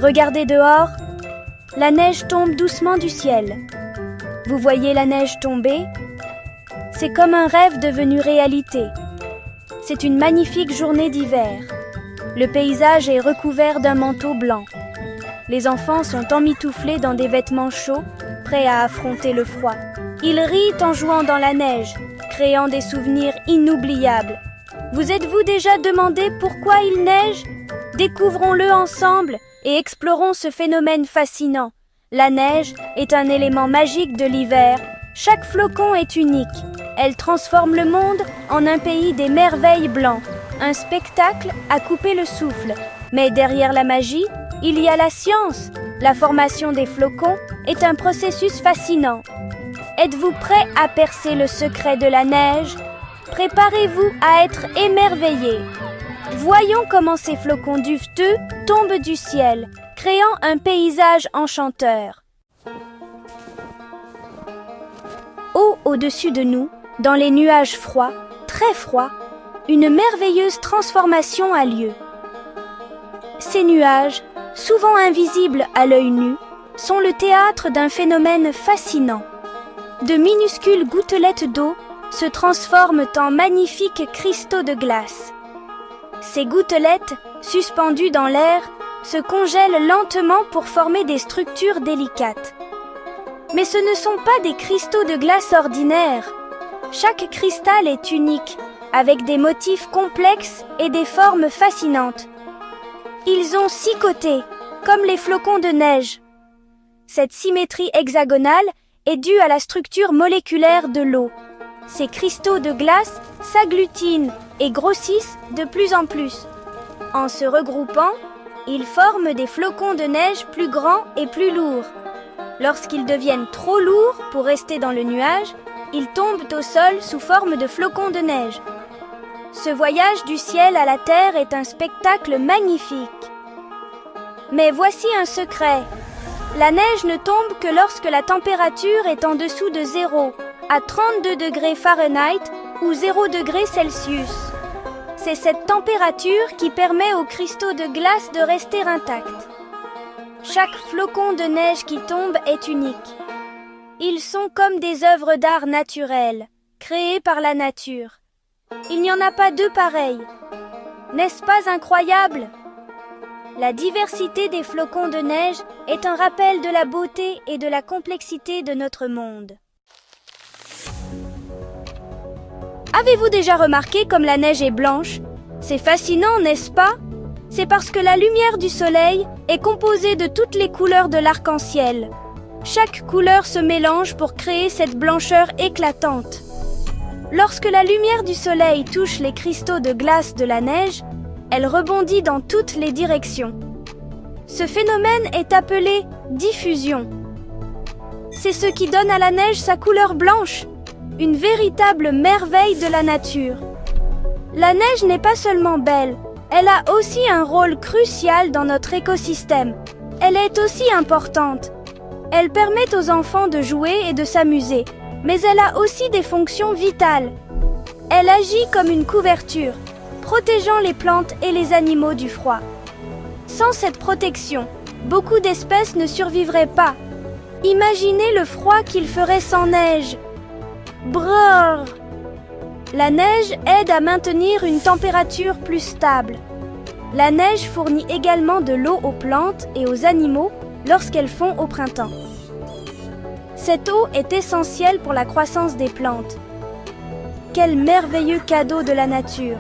Regardez dehors, la neige tombe doucement du ciel. Vous voyez la neige tomber? C'est comme un rêve devenu réalité. C'est une magnifique journée d'hiver. Le paysage est recouvert d'un manteau blanc. Les enfants sont emmitouflés dans des vêtements chauds, prêts à affronter le froid. Ils rient en jouant dans la neige, créant des souvenirs inoubliables. Vous êtes-vous déjà demandé pourquoi il neige? Découvrons-le ensemble et explorons ce phénomène fascinant. La neige est un élément magique de l'hiver. Chaque flocon est unique. Elle transforme le monde en un pays des merveilles blancs. Un spectacle à couper le souffle. Mais derrière la magie, il y a la science. La formation des flocons est un processus fascinant. Êtes-vous prêt à percer le secret de la neige? Préparez-vous à être émerveillés. Voyons comment ces flocons duveteux tombent du ciel, créant un paysage enchanteur. Haut au-dessus de nous, dans les nuages froids, très froids, une merveilleuse transformation a lieu. Ces nuages, souvent invisibles à l'œil nu, sont le théâtre d'un phénomène fascinant. De minuscules gouttelettes d'eau se transforment en magnifiques cristaux de glace. Ces gouttelettes, suspendues dans l'air, se congèlent lentement pour former des structures délicates. Mais ce ne sont pas des cristaux de glace ordinaires. Chaque cristal est unique, avec des motifs complexes et des formes fascinantes. Ils ont 6 côtés, comme les flocons de neige. Cette symétrie hexagonale est due à la structure moléculaire de l'eau. Ces cristaux de glace s'agglutinent et grossissent de plus en plus. En se regroupant, ils forment des flocons de neige plus grands et plus lourds. Lorsqu'ils deviennent trop lourds pour rester dans le nuage, ils tombent au sol sous forme de flocons de neige. Ce voyage du ciel à la terre est un spectacle magnifique. Mais voici un secret. La neige ne tombe que lorsque la température est en dessous de 0, à 32 degrés Fahrenheit ou 0 degrés Celsius. C'est cette température qui permet aux cristaux de glace de rester intacts. Chaque flocon de neige qui tombe est unique. Ils sont comme des œuvres d'art naturelles, créées par la nature. Il n'y en a pas deux pareils. N'est-ce pas incroyable? La diversité des flocons de neige est un rappel de la beauté et de la complexité de notre monde. Avez-vous déjà remarqué comme la neige est blanche? C'est fascinant, n'est-ce pas? C'est parce que la lumière du soleil est composée de toutes les couleurs de l'arc-en-ciel. Chaque couleur se mélange pour créer cette blancheur éclatante. Lorsque la lumière du soleil touche les cristaux de glace de la neige, elle rebondit dans toutes les directions. Ce phénomène est appelé diffusion. C'est ce qui donne à la neige sa couleur blanche, une véritable merveille de la nature. La neige n'est pas seulement belle, elle a aussi un rôle crucial dans notre écosystème. Elle est aussi importante. Elle permet aux enfants de jouer et de s'amuser, mais elle a aussi des fonctions vitales. Elle agit comme une couverture, protégeant les plantes et les animaux du froid. Sans cette protection, beaucoup d'espèces ne survivraient pas. Imaginez le froid qu'il ferait sans neige. Brrr! La neige aide à maintenir une température plus stable. La neige fournit également de l'eau aux plantes et aux animaux lorsqu'elles fond au printemps. Cette eau est essentielle pour la croissance des plantes. Quel merveilleux cadeau de la nature!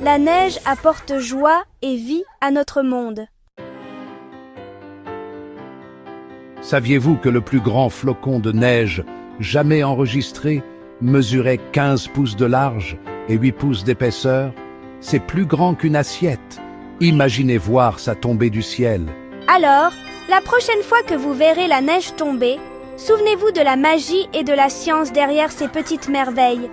La neige apporte joie et vie à notre monde. Saviez-vous que le plus grand flocon de neige jamais enregistré mesurait 15 pouces de large et 8 pouces d'épaisseur? C'est plus grand qu'une assiette. Imaginez voir ça tomber du ciel. Alors, la prochaine fois que vous verrez la neige tomber, souvenez-vous de la magie et de la science derrière ces petites merveilles.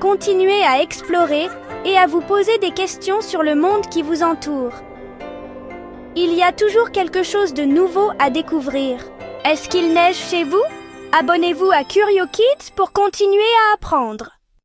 Continuez à explorer et à vous poser des questions sur le monde qui vous entoure. Il y a toujours quelque chose de nouveau à découvrir. Est-ce qu'il neige chez vous? Abonnez-vous à Curio Kids pour continuer à apprendre.